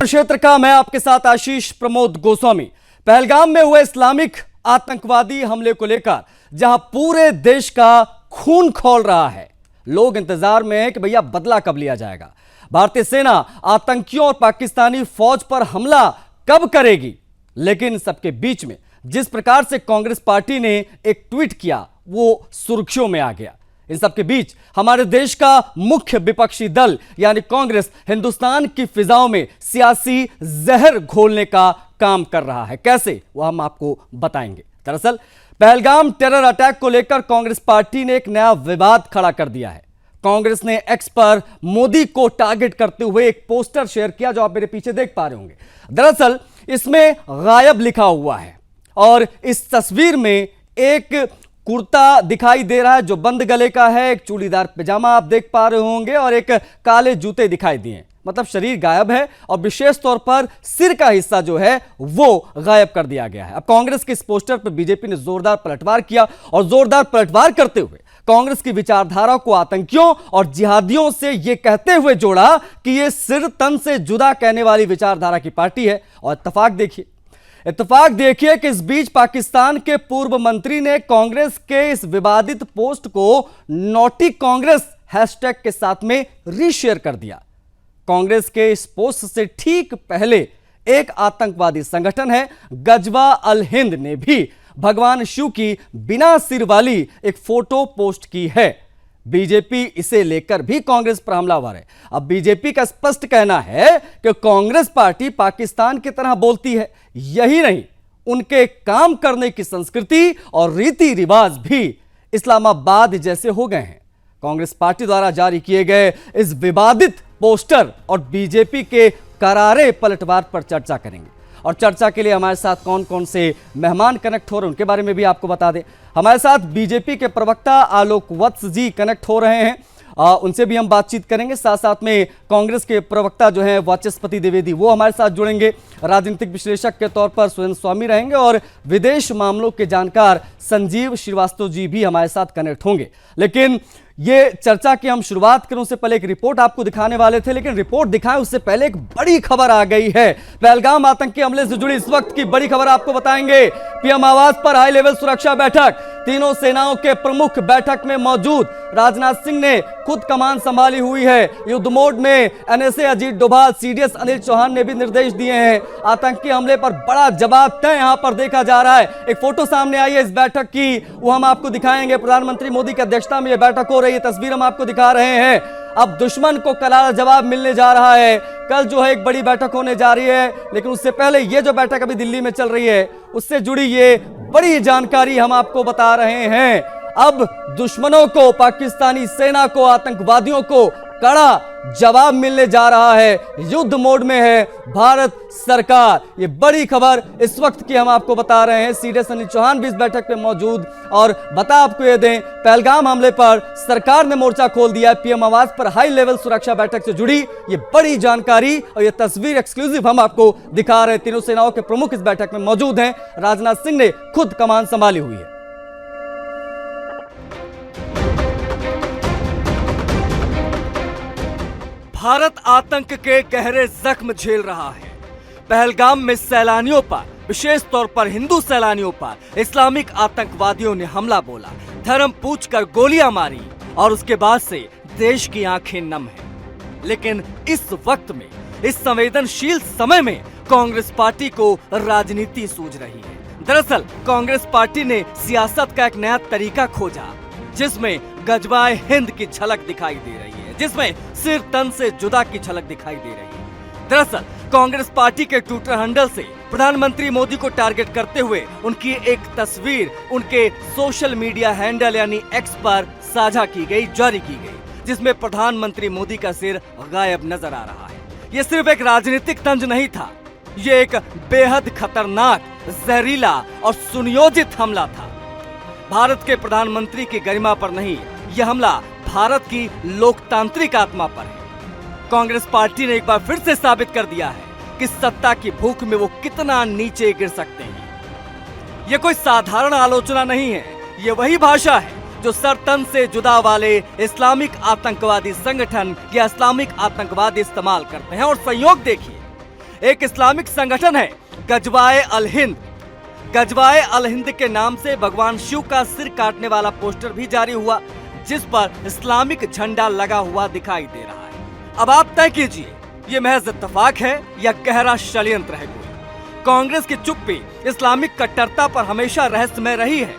क्षेत्र का मैं आपके साथ आशीष प्रमोद गोस्वामी। पहलगाम में हुए इस्लामिक आतंकवादी हमले को लेकर जहां पूरे देश का खून खौल रहा है, लोग इंतजार में हैं कि भैया बदला कब लिया जाएगा। भारतीय सेना आतंकियों और पाकिस्तानी फौज पर हमला कब करेगी। लेकिन सबके बीच में जिस प्रकार से कांग्रेस पार्टी ने एक ट्वीट किया वो सुर्खियों में आ गया। इन सबके बीच हमारे देश का मुख्य विपक्षी दल यानी कांग्रेस हिंदुस्तान की फिजाओं में सियासी जहर घोलने का काम कर रहा है। कैसे, वह हम आपको बताएंगे। दरअसल पहलगाम टेरर अटैक को लेकर कांग्रेस पार्टी ने एक नया विवाद खड़ा कर दिया है। कांग्रेस ने एक्स पर मोदी को टारगेट करते हुए एक पोस्टर शेयर किया जो आप मेरे पीछे देख पा रहे होंगे। दरअसल इसमें गायब लिखा हुआ है और इस तस्वीर में एक कुर्ता दिखाई दे रहा है जो बंद गले का है, एक चूड़ीदार पैजामा आप देख पा रहे होंगे और एक काले जूते दिखाई दिए। मतलब शरीर गायब है और विशेष तौर पर सिर का हिस्सा जो है वो गायब कर दिया गया है। अब कांग्रेस के इस पोस्टर पर बीजेपी ने जोरदार पलटवार किया और जोरदार पलटवार करते हुए कांग्रेस की विचारधारा को आतंकियों और जिहादियों से यह कहते हुए जोड़ा कि यह सिर तन से जुदा कहने वाली विचारधारा की पार्टी है। और इत्तेफाक देखिए कि इस बीच पाकिस्तान के पूर्व मंत्री ने कांग्रेस के इस विवादित पोस्ट को नॉटी कांग्रेस हैशटैग के साथ में रीशेयर कर दिया। कांग्रेस के इस पोस्ट से ठीक पहले एक आतंकवादी संगठन है गजवा अल हिंद ने भी भगवान शिव की बिना सिर वाली एक फोटो पोस्ट की है। बीजेपी इसे लेकर भी कांग्रेस पर हमलावर है। अब बीजेपी का स्पष्ट कहना है कि कांग्रेस पार्टी पाकिस्तान की तरह बोलती है। यही नहीं, उनके काम करने की संस्कृति और रीति रिवाज भी इस्लामाबाद जैसे हो गए हैं। कांग्रेस पार्टी द्वारा जारी किए गए इस विवादित पोस्टर और बीजेपी के करारे पलटवार पर चर्चा करेंगे। और चर्चा के लिए हमारे साथ कौन कौन से मेहमान कनेक्ट हो रहे हैं उनके बारे में भी आपको बता दें। हमारे साथ बीजेपी के प्रवक्ता आलोक वत्स जी कनेक्ट हो रहे हैं, उनसे भी हम बातचीत करेंगे। साथ साथ में कांग्रेस के प्रवक्ता जो हैं वाचस्पति द्विवेदी वो हमारे साथ जुड़ेंगे। राजनीतिक विश्लेषक के तौर पर सुरेंद्र स्वामी रहेंगे और विदेश मामलों के जानकार संजीव श्रीवास्तव जी भी हमारे साथ कनेक्ट होंगे। लेकिन ये चर्चा की हम शुरुआत करें उससे पहले एक रिपोर्ट आपको दिखाने वाले थे, लेकिन रिपोर्ट दिखाएं उससे पहले एक बड़ी खबर आ गई है। पहलगाम आतंकी हमले से जुड़ी इस वक्त की बड़ी खबर आपको बताएंगे। पीएम आवास पर हाई लेवल सुरक्षा बैठक, तीनों सेनाओं के प्रमुख बैठक में मौजूद। राजनाथ सिंह ने खुद कमान संभाली हुई है। युद्ध मोड में एनएसए अजीत डोभाल, सीडीएस अनिल चौहान ने भी निर्देश दिए हैं। आतंकी हमले पर बड़ा जवाब तय यहां पर देखा जा रहा है। एक फोटो सामने आई है इस बैठक की, वो हम आपको दिखाएंगे। प्रधानमंत्री मोदी की अध्यक्षता में यह बैठक हो रही है, तस्वीर हम आपको दिखा रहे हैं। अब दुश्मन को करारा जवाब मिलने जा रहा है। कल जो है एक बड़ी बैठक होने जा रही है, लेकिन उससे पहले ये जो बैठक अभी दिल्ली में चल रही है उससे जुड़ी ये बड़ी जानकारी हम आपको बता रहे हैं। अब दुश्मनों को, पाकिस्तानी सेना को, आतंकवादियों को कड़ा जवाब मिलने जा रहा है। युद्ध मोड में है भारत सरकार। ये बड़ी खबर इस वक्त की हम आपको बता रहे हैं। सीडीएस अनिल चौहान भी इस बैठक में मौजूद। और बता आपको ये दें, पहलगाम हमले पर सरकार ने मोर्चा खोल दिया। पीएम आवास पर हाई लेवल सुरक्षा बैठक से जुड़ी ये बड़ी जानकारी और ये तस्वीर एक्सक्लूसिव हम आपको दिखा रहे हैं। तीनों सेनाओं के प्रमुख इस बैठक में मौजूद हैं। राजनाथ सिंह ने खुद कमान संभाली हुई है। भारत आतंक के गहरे जख्म झेल रहा है। पहलगाम में सैलानियों पर, विशेष तौर पर हिंदू सैलानियों पर इस्लामिक आतंकवादियों ने हमला बोला, धर्म पूछकर गोलियां मारी और उसके बाद से देश की आंखें नम हैं। लेकिन इस वक्त में, इस संवेदनशील समय में कांग्रेस पार्टी को राजनीति सूझ रही है। दरअसल कांग्रेस पार्टी ने सियासत का एक नया तरीका खोजा जिसमें गजवाए हिंद की झलक दिखाई दे रही है, जिसमें सिर तन से जुदा की झलक दिखाई दे रही है। दरअसल कांग्रेस पार्टी के ट्विटर हैंडल से प्रधानमंत्री मोदी को टारगेट करते हुए उनकी एक तस्वीर उनके सोशल मीडिया हैंडल यानी एक्स पर साझा की गई, जारी की गई, जिसमें प्रधानमंत्री मोदी का सिर गायब नजर आ रहा है। यह सिर्फ एक राजनीतिक तंज नहीं था, यह एक बेहद खतरनाक, जहरीला और सुनियोजित हमला था। भारत के प्रधानमंत्री की गरिमा पर नहीं, यह हमला भारत की लोकतांत्रिक आत्मा पर है। कांग्रेस पार्टी ने एक बार फिर से साबित कर दिया है कि सत्ता की भूख में वो कितना नीचे गिर सकते हैं। यह कोई साधारण आलोचना नहीं है, यह वही भाषा है जो सरतन से जुदा वाले इस्लामिक आतंकवादी संगठन या इस्लामिक आतंकवादी इस्तेमाल करते हैं। और संयोग देखिए, एक इस्लामिक संगठन है गजवाए अल हिंद। गजवाए अल हिंद के नाम से भगवान शिव का सिर काटने वाला पोस्टर भी जारी हुआ, जिस पर इस्लामिक झंडा लगा हुआ दिखाई दे रहा है। अब आप तय कीजिए, ये महज इत्तेफाक है या गहरा षड्यंत्र है कोई। कांग्रेस की चुप्पी इस्लामिक कट्टरता पर हमेशा रहस्यमय रही है,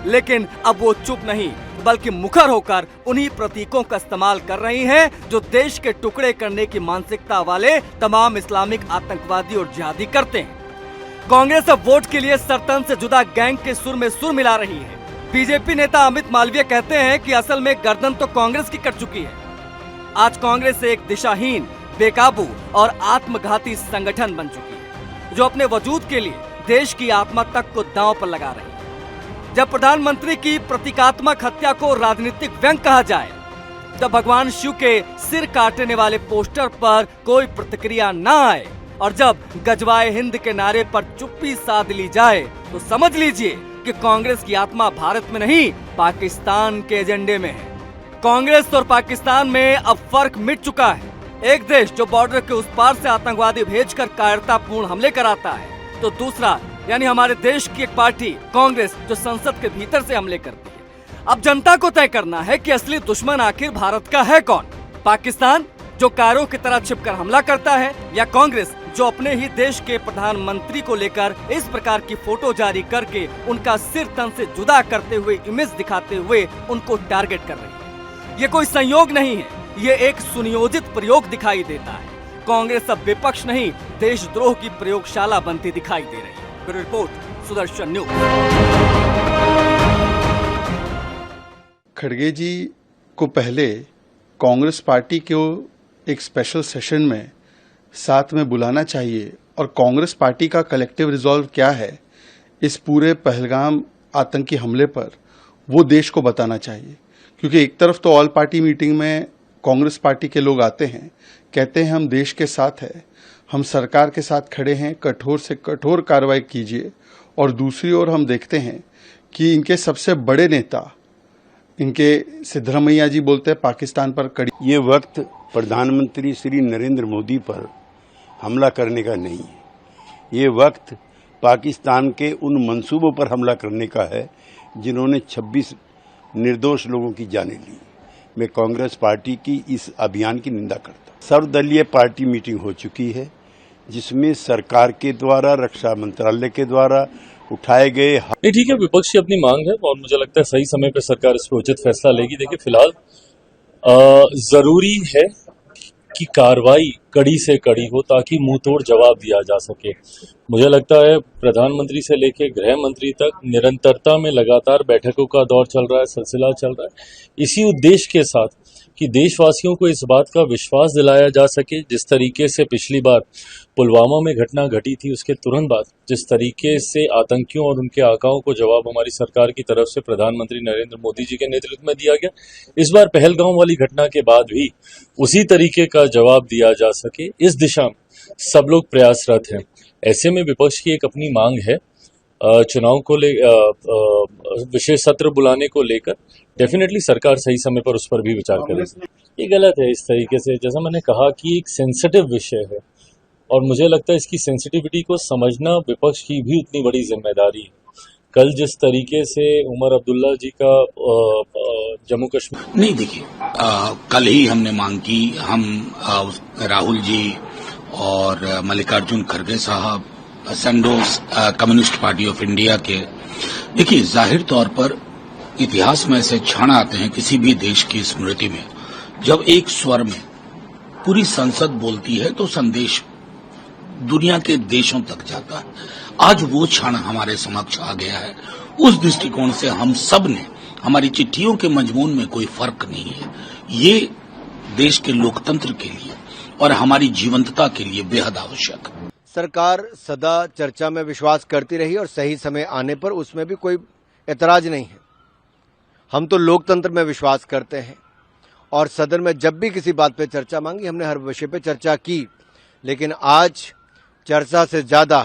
लेकिन अब वो चुप नहीं बल्कि मुखर होकर उन्हीं प्रतीकों का इस्तेमाल कर रही हैं जो देश के टुकड़े करने की मानसिकता वाले तमाम इस्लामिक आतंकवादी और जिहादी करते हैं। कांग्रेस अब वोट के लिए सरतन से जुदा गैंग के सुर में सुर मिला रही है। बीजेपी नेता अमित मालवीय कहते हैं कि असल में गर्दन तो कांग्रेस की कट चुकी है। आज कांग्रेस एक दिशाहीन, बेकाबू और आत्मघाती संगठन बन चुकी है, जो अपने वजूद के लिए देश की आत्मा तक को दांव पर लगा रही है। जब प्रधानमंत्री की प्रतीकात्मक हत्या को राजनीतिक व्यंग कहा जाए, जब भगवान शिव के सिर काटने वाले पोस्टर पर कोई प्रतिक्रिया न आए और जब गजवाए हिंद के नारे पर चुप्पी साध ली जाए, तो समझ लीजिए कि कांग्रेस की आत्मा भारत में नहीं पाकिस्तान के एजेंडे में है। कांग्रेस और पाकिस्तान में अब फर्क मिट चुका है। एक देश जो बॉर्डर के उस पार से आतंकवादी भेजकर कायरतापूर्ण हमले कराता है, तो दूसरा यानी हमारे देश की एक पार्टी कांग्रेस जो संसद के भीतर से हमले करती है। अब जनता को तय करना है कि असली दुश्मन आखिर भारत का है कौन, पाकिस्तान जो कायरों की तरह छिपकर हमला करता है, या कांग्रेस जो अपने ही देश के प्रधानमंत्री को लेकर इस प्रकार की फोटो जारी करके उनका सिर तन से जुदा करते हुए इमेज दिखाते हुए उनको टारगेट कर रही है। ये कोई संयोग नहीं है, ये एक सुनियोजित प्रयोग दिखाई देता है। कांग्रेस अब विपक्ष नहीं, देशद्रोह की प्रयोगशाला बनती दिखाई दे रही है। Bureau report, Sudarshan news. खड़गे जी को पहले कांग्रेस पार्टी को एक स्पेशल सेशन में साथ में बुलाना चाहिए और कांग्रेस पार्टी का कलेक्टिव रिजॉल्व क्या है इस पूरे पहलगाम आतंकी हमले पर, वो देश को बताना चाहिए। क्योंकि एक तरफ तो ऑल पार्टी मीटिंग में कांग्रेस पार्टी के लोग आते हैं, कहते हैं हम देश के साथ हैं, हम सरकार के साथ खड़े हैं, कठोर से कठोर कार्रवाई कीजिए, और दूसरी ओर हम देखते हैं कि इनके सबसे बड़े नेता, इनके सिद्धरामैया जी बोलते हैं पाकिस्तान पर कड़ी। ये वक्त प्रधानमंत्री श्री नरेंद्र मोदी पर हमला करने का नहीं है, ये वक्त पाकिस्तान के उन मंसूबों पर हमला करने का है जिन्होंने 26 निर्दोष लोगों की जानें ली। मैं कांग्रेस पार्टी की इस अभियान की निंदा करता हूँ। सर्वदलीय पार्टी मीटिंग हो चुकी है, जिसमें सरकार के द्वारा, रक्षा मंत्रालय के द्वारा उठाए गए। नहीं, ठीक है, विपक्ष की अपनी मांग है और मुझे लगता है सही समय पर सरकार इस पर उचित फैसला लेगी। देखिए, फिलहाल जरूरी है कि कार्रवाई कड़ी से कड़ी हो ताकि मुंह तोड़ जवाब दिया जा सके। मुझे लगता है प्रधानमंत्री से लेकर गृह मंत्री तक निरंतरता में लगातार बैठकों का दौर चल रहा है, सिलसिला चल रहा है, इसी उद्देश्य के साथ कि देशवासियों को इस बात का विश्वास दिलाया जा सके। जिस तरीके से पिछली बार पुलवामा में घटना घटी थी, उसके तुरंत बाद जिस तरीके से आतंकियों और उनके आकाओं को जवाब हमारी सरकार की तरफ से प्रधानमंत्री नरेंद्र मोदी जी के नेतृत्व में दिया गया, इस बार पहलगाम वाली घटना के बाद भी उसी तरीके का जवाब दिया जा सके, इस दिशा में सब लोग प्रयासरत हैं। ऐसे में विपक्ष की एक अपनी मांग है चुनाव को विशेष सत्र बुलाने को लेकर। डेफिनेटली सरकार सही समय पर उस पर भी विचार करेगी। ये गलत है इस तरीके से, जैसा मैंने कहा कि एक सेंसिटिव विषय है और मुझे लगता है इसकी सेंसिटिविटी को समझना विपक्ष की भी उतनी बड़ी जिम्मेदारी है। कल जिस तरीके से उमर अब्दुल्ला जी का जम्मू कश्मीर नहीं, देखिए कल ही हमने मांग की, हम राहुल जी और मल्लिकार्जुन खड़गे साहब, सैंडोज कम्युनिस्ट पार्टी ऑफ इंडिया के, देखिए जाहिर तौर पर इतिहास में ऐसे क्षण आते हैं किसी भी देश की स्मृति में, जब एक स्वर में पूरी संसद बोलती है तो संदेश दुनिया के देशों तक जाता है। आज वो क्षण हमारे समक्ष आ गया है। उस दृष्टिकोण से हम सब ने, हमारी चिट्ठियों के मजमून में कोई फर्क नहीं है। ये देश के लोकतंत्र के लिए और हमारी जीवंतता के लिए बेहद आवश्यक है। सरकार सदा चर्चा में विश्वास करती रही और सही समय आने पर उसमें भी कोई एतराज नहीं है। हम तो लोकतंत्र में विश्वास करते हैं और सदन में जब भी किसी बात पे चर्चा मांगी, हमने हर विषय पे चर्चा की, लेकिन आज चर्चा से ज्यादा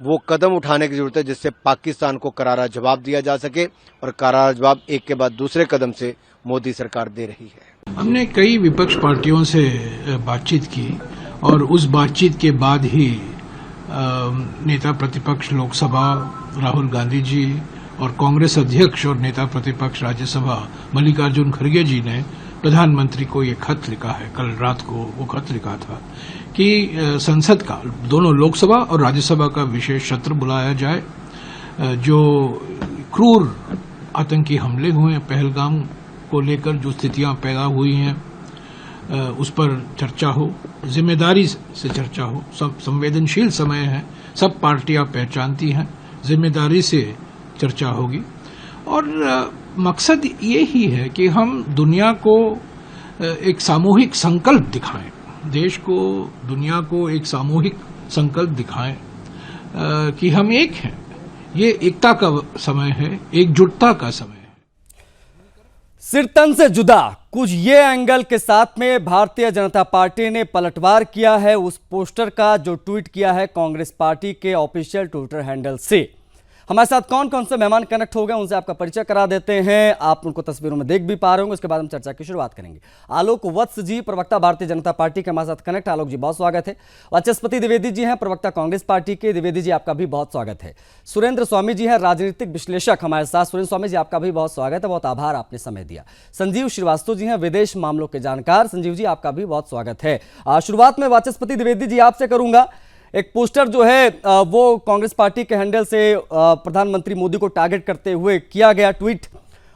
वो कदम उठाने की जरूरत है जिससे पाकिस्तान को करारा जवाब दिया जा सके, और करारा जवाब एक के बाद दूसरे कदम से मोदी सरकार दे रही है। हमने कई विपक्ष पार्टियों से बातचीत की और उस बातचीत के बाद ही नेता प्रतिपक्ष लोकसभा राहुल गांधी जी और कांग्रेस अध्यक्ष और नेता प्रतिपक्ष राज्यसभा मल्लिकार्जुन खड़गे जी ने प्रधानमंत्री को ये खत लिखा है। कल रात को वो खत लिखा था कि संसद का, दोनों लोकसभा और राज्यसभा का विशेष सत्र बुलाया जाए। जो क्रूर आतंकी हमले हुए हैं पहलगाम को लेकर, जो स्थितियां पैदा हुई हैं, उस पर चर्चा हो, जिम्मेदारी से चर्चा हो। सब संवेदनशील समय है, सब पार्टियां पहचानती हैं, जिम्मेदारी से चर्चा होगी। और मकसद ये ही है कि हम दुनिया को एक सामूहिक संकल्प दिखाएं, देश को, दुनिया को एक सामूहिक संकल्प दिखाएं कि हम एक हैं। ये एकता का समय है, एकजुटता का समय है। सिर तन से जुदा कुछ ये एंगल के साथ में भारतीय जनता पार्टी ने पलटवार किया है उस पोस्टर का जो ट्वीट किया है कांग्रेस पार्टी के ऑफिशियल ट्विटर हैंडल से। हमारे साथ कौन कौन से मेहमान कनेक्ट हो गए उनसे आपका परिचय करा देते हैं। आप उनको तस्वीरों में देख भी पा रहे होंगे, उसके बाद हम चर्चा की शुरुआत करेंगे। आलोक वत्स जी, प्रवक्ता भारतीय जनता पार्टी के हमारे साथ कनेक्ट। आलोक जी बहुत स्वागत है। वाचस्पति द्विवेदी जी हैं, प्रवक्ता कांग्रेस पार्टी के। द्विवेदी जी आपका भी बहुत स्वागत है। सुरेंद्र स्वामी जी हैं, राजनीतिक विश्लेषक हमारे साथ। सुरेंद्र स्वामी जी आपका भी बहुत स्वागत है, बहुत आभार आपने समय दिया। संजीव श्रीवास्तव जी हैं, विदेश मामलों के जानकार। संजीव जी आपका भी बहुत स्वागत है। शुरुआत में वाचस्पति द्विवेदी जी आपसे करूंगा। एक पोस्टर जो है वो कांग्रेस पार्टी के हैंडल से प्रधानमंत्री मोदी को टारगेट करते हुए किया गया ट्वीट,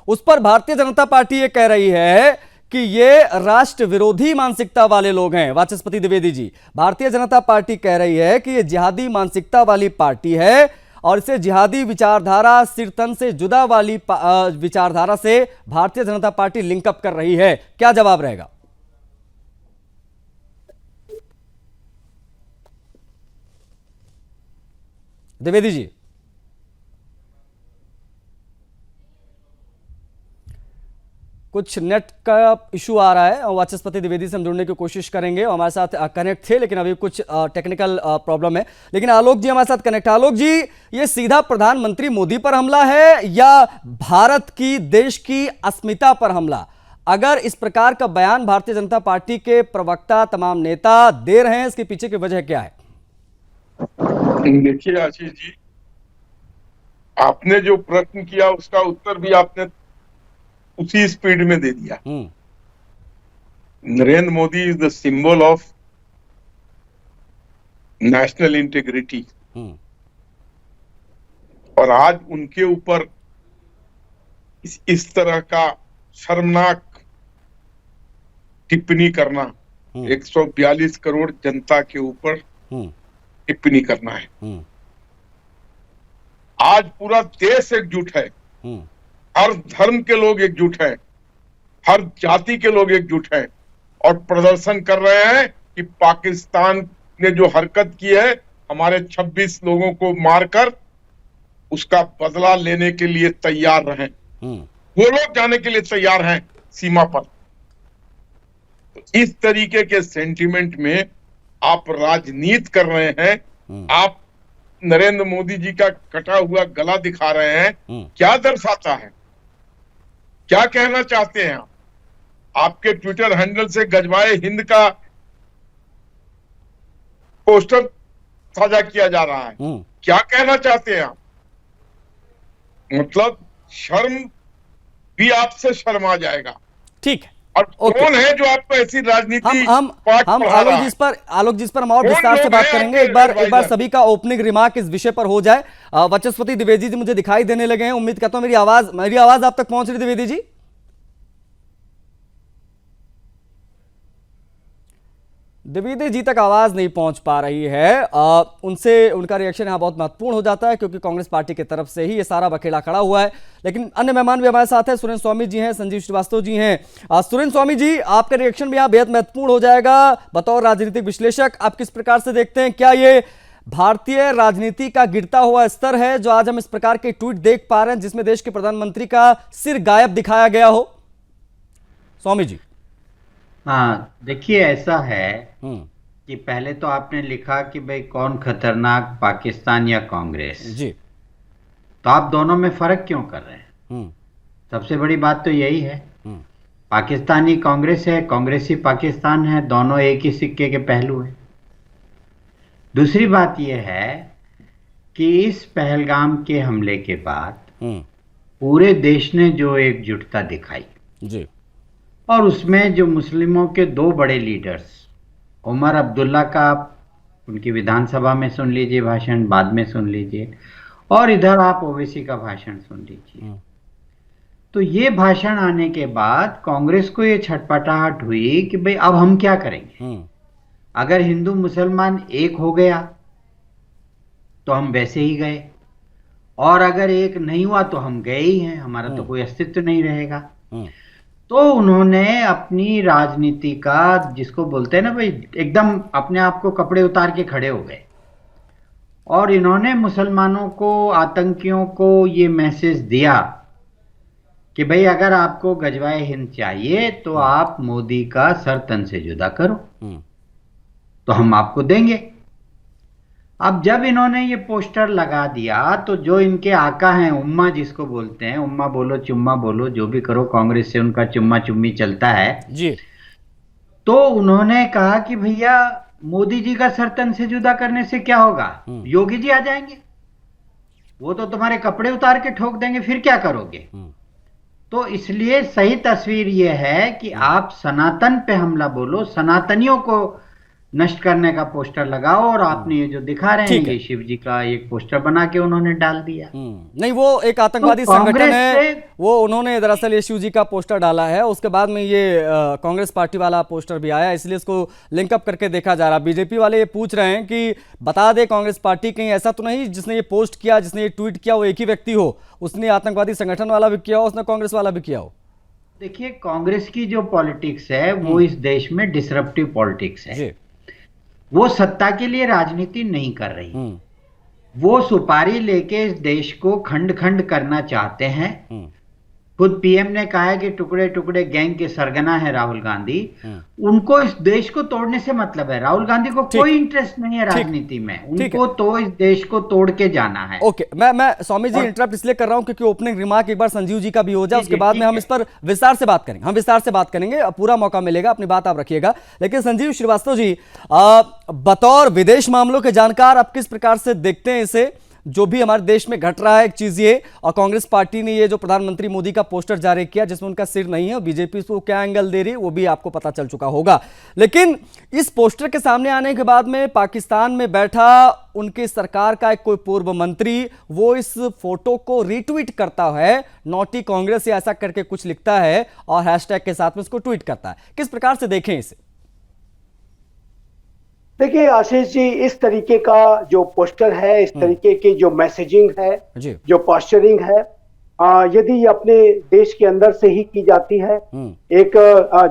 उस पर भारतीय जनता पार्टी ये कह रही है कि ये राष्ट्र विरोधी मानसिकता वाले लोग हैं। वाचस्पति द्विवेदी जी, भारतीय जनता पार्टी कह रही है कि ये जिहादी मानसिकता वाली पार्टी है और इसे जिहादी विचारधारा, सिर तन से जुदा वाली विचारधारा से भारतीय जनता पार्टी लिंकअप कर रही है। क्या जवाब रहेगा? द्विवेदी जी। कुछ नेट का इशू आ रहा है और वाचस्पति द्विवेदी से हम जुड़ने की कोशिश करेंगे। हमारे साथ कनेक्ट थे लेकिन अभी कुछ टेक्निकल प्रॉब्लम है। लेकिन आलोक जी हमारे साथ कनेक्ट। आलोक जी, ये सीधा प्रधानमंत्री मोदी पर हमला है या भारत की, देश की अस्मिता पर हमला? अगर इस प्रकार का बयान भारतीय जनता पार्टी के प्रवक्ता, तमाम नेता दे रहे हैं, इसके पीछे की वजह क्या है? देखिए आशीष जी, आपने जो प्रश्न किया उसका उत्तर भी आपने उसी स्पीड में दे दिया। Narendra Modi is the symbol of national integrity, और आज उनके ऊपर इस तरह का शर्मनाक टिप्पणी करना, 142 करोड़ जनता के ऊपर टिप्पणी करना है। आज पूरा देश एकजुट है, हर धर्म के लोग एकजुट हैं, हर जाति के लोग एकजुट हैं और प्रदर्शन कर रहे हैं कि पाकिस्तान ने जो हरकत की है, हमारे 26 लोगों को मारकर, उसका बदला लेने के लिए तैयार रहें। वो लोग जाने के लिए तैयार हैं सीमा पर। तो इस तरीके के सेंटिमेंट में आप राजनीति कर रहे हैं, आप नरेंद्र मोदी जी का कटा हुआ गला दिखा रहे हैं। क्या दर्शाता है, क्या कहना चाहते हैं आप? आपके ट्विटर हैंडल से गजवाए हिंद का पोस्टर साझा किया जा रहा है। क्या कहना चाहते हैं आप? मतलब शर्म भी आपसे शर्मा जाएगा। ठीक है। और कौन है जो आपको ऐसी राजनीति हम आलोक जी इस पर हम और विस्तार से बात करेंगे। एक बार सभी का ओपनिंग रिमार्क इस विषय पर हो जाए। वाचस्पति द्विवेदी जी मुझे दिखाई देने लगे हैं, उम्मीद करता हूं मेरी आवाज आप तक पहुंच रही। द्विवेदी जी, द्विवेदी जी तक आवाज नहीं पहुंच पा रही है। उनसे उनका रिएक्शन यहाँ बहुत महत्वपूर्ण हो जाता है क्योंकि कांग्रेस पार्टी की तरफ से ही ये सारा बखेड़ा खड़ा हुआ है। लेकिन अन्य मेहमान भी हमारे साथ हैं। सुरेंद्र स्वामी जी हैं, संजीव श्रीवास्तव जी हैं। सुरेंद्र स्वामी जी, आपका रिएक्शन भी यहाँ बेहद महत्वपूर्ण हो जाएगा। बतौर राजनीतिक विश्लेषक आप किस प्रकार से देखते हैं, क्या ये भारतीय राजनीति का गिरता हुआ स्तर है जो आज हम इस प्रकार के ट्वीट देख पा रहे हैं जिसमें देश के प्रधानमंत्री का सिर गायब दिखाया गया हो? स्वामी जी। हाँ, देखिए ऐसा है कि पहले तो आपने लिखा कि भाई कौन खतरनाक, पाकिस्तान या कांग्रेस जी, तो आप दोनों में फर्क क्यों कर रहे हैं? सबसे बड़ी बात तो यही है, पाकिस्तानी कांग्रेस है, कांग्रेसी पाकिस्तान है, दोनों एक ही सिक्के के पहलू हैं। दूसरी बात यह है कि इस पहलगाम के हमले के बाद पूरे देश ने जो एकजुटता दिखाई जी, और उसमें जो मुस्लिमों के दो बड़े लीडर्स, उमर अब्दुल्ला का उनकी विधानसभा में सुन लीजिए भाषण, बाद में सुन लीजिए, और इधर आप ओवैसी का भाषण सुन लीजिए। तो ये भाषण आने के बाद कांग्रेस को ये छटपटाहट हुई कि भाई अब हम क्या करेंगे। अगर हिंदू मुसलमान एक हो गया तो हम वैसे ही गए, और अगर एक नहीं हुआ तो हम गए ही हैं, हमारा तो कोई अस्तित्व नहीं रहेगा। तो उन्होंने अपनी राजनीति का, जिसको बोलते हैं ना भाई, एकदम अपने आप को कपड़े उतार के खड़े हो गए, और इन्होंने मुसलमानों को, आतंकियों को ये मैसेज दिया कि भाई अगर आपको गजवाए हिंद चाहिए तो आप मोदी का सर तन से जुदा करो, तो हम आपको देंगे। अब जब इन्होंने ये पोस्टर लगा दिया तो जो इनके आका हैं, उम्मा जिसको बोलते हैं, उम्मा बोलो चुम्मा बोलो, जो भी करो, कांग्रेस से उनका चुम्मा चुम्मी चलता है जी, तो उन्होंने कहा कि भैया मोदी जी का सर तन से जुदा करने से क्या होगा, योगी जी आ जाएंगे, वो तो तुम्हारे कपड़े उतार के ठोक देंगे, फिर क्या करोगे। तो इसलिए सही तस्वीर ये है कि आप सनातन पे हमला बोलो, सनातनियों को नष्ट करने का पोस्टर लगाओ, और आपने ये जो दिखा रहे हैं ये शिव जी का एक पोस्टर बना के उन्होंने डाल दिया। नहीं, वो एक आतंकवादी तो संगठन है, वो उन्होंने दरअसल ये शिव जी का पोस्टर डाला है, उसके बाद में ये कांग्रेस पार्टी वाला पोस्टर भी आया, इसलिए इसको लिंकअप करके देखा जा रहा है। बीजेपी वाले ये पूछ रहे हैं कि बता दे कांग्रेस पार्टी कहीं ऐसा तो नहीं जिसने ये पोस्ट किया, जिसने ये ट्वीट किया वो एक ही व्यक्ति हो, उसने आतंकवादी संगठन वाला भी किया हो, उसने कांग्रेस वाला भी किया हो। देखिए, कांग्रेस की जो पॉलिटिक्स है वो इस देश में डिसरप्टिव पॉलिटिक्स है। वो सत्ता के लिए राजनीति नहीं कर रही, वो सुपारी लेके इस देश को खंड खंड करना चाहते हैं। खुद पीएम ने कहा है कि टुकड़े टुकड़े गैंग के सरगना है राहुल गांधी, उनको इस देश को तोड़ने से मतलब है। राहुल गांधी को कोई इंटरेस्ट नहीं है राजनीति में, उनको तो इस देश को तोड़ के जाना है। ओके, मैं स्वामी जी इंटरप्ट इसलिए कर रहा हूं क्योंकि ओपनिंग रिमार्क एक बार संजीव जी का भी हो जाए, उसके बाद में हम इस पर विस्तार से बात करेंगे, पूरा मौका मिलेगा, अपनी बात आप रखिएगा। लेकिन संजीव श्रीवास्तव जी, बतौर विदेश मामलों के जानकार, आप किस प्रकार से देखते हैं इसे, जो भी हमारे देश में घट रहा है? एक चीज ये, और कांग्रेस पार्टी ने ये जो प्रधानमंत्री मोदी का पोस्टर जारी किया जिसमें उनका सिर नहीं है, और बीजेपी इसको क्या एंगल दे रही है वो भी आपको पता चल चुका होगा। लेकिन इस पोस्टर के सामने आने के बाद में पाकिस्तान में बैठा उनकी सरकार का एक कोई पूर्व मंत्री वो इस फोटो को रीट्वीट करता है, नॉटी कांग्रेस या ऐसा करके कुछ लिखता है और हैशटैग के साथ में उसको ट्वीट करता है। किस प्रकार से देखें इसे? देखिए आशीष जी, इस तरीके का जो पोस्टर है, इस तरीके की जो मैसेजिंग है, जो पोस्टरिंग है, यदि अपने देश के अंदर से ही की जाती है, एक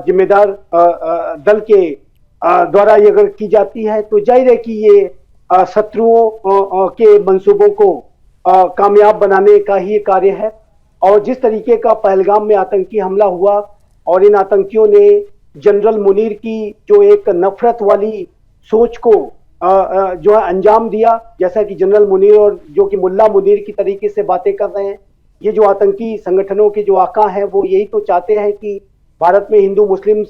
जिम्मेदार दल के द्वारा अगर की जाती है, तो जाहिर है कि ये शत्रुओं के मंसूबों को कामयाब बनाने का ही कार्य है। और जिस तरीके का पहलगाम में आतंकी हमला हुआ और इन आतंकियों ने जनरल मुनीर की जो एक नफरत वाली सोच को जो है अंजाम दिया, जैसा कि जनरल मुनीर और जो कि मुल्ला मुनीर की तरीके से बातें कर रहे हैं, ये जो आतंकी संगठनों के जो आका हैं वो यही तो चाहते हैं कि भारत में हिंदू मुस्लिम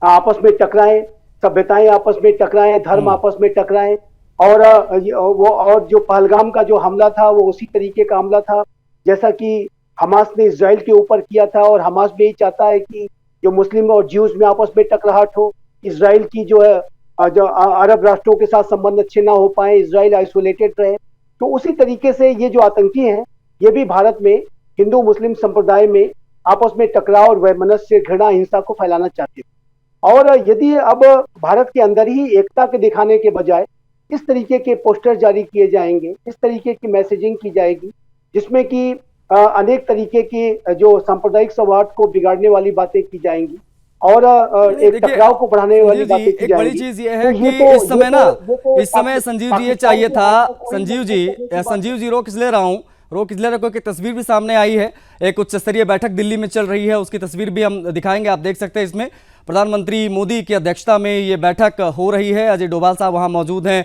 आपस में टकराएं, सभ्यताएं आपस में टकराएं, धर्म आपस में टकराएं। और जो पहलगाम का जो हमला था वो उसी तरीके का हमला था जैसा कि हमास ने इजराइल के ऊपर किया था, और हमास भी यही चाहता है कि जो मुस्लिम और ज्यूज में आपस में टकराहट हो, इजराइल की जो है जो अरब राष्ट्रों के साथ संबंध अच्छे ना हो पाए, इजराइल आइसोलेटेड रहे। तो उसी तरीके से ये जो आतंकी हैं ये भी भारत में हिंदू मुस्लिम संप्रदाय में आपस में टकराव और वैमनस्य, घृणा, हिंसा को फैलाना चाहते हैं। और यदि अब भारत के अंदर ही एकता के दिखाने के बजाय इस तरीके के पोस्टर जारी किए जाएंगे, इस तरीके की मैसेजिंग की जाएगी जिसमें कि अनेक तरीके की जो सांप्रदायिक सौहार्द को बिगाड़ने वाली बातें की जाएंगी और एक टकराव को बढ़ाने वाली बातें की जाएंगी। बड़ी चीज ये है कि इस समय ना, इस समय संजीव जी ये चाहिए था, संजीव जी रोक इसलिए रहा हूँ, की तस्वीर भी सामने आई है, एक उच्च स्तरीय बैठक दिल्ली में चल रही है, उसकी तस्वीर भी हम दिखाएंगे, आप देख सकते हैं इसमें। प्रधानमंत्री मोदी की अध्यक्षता में ये बैठक हो रही है। अजय डोभाल साहब वहां मौजूद हैं,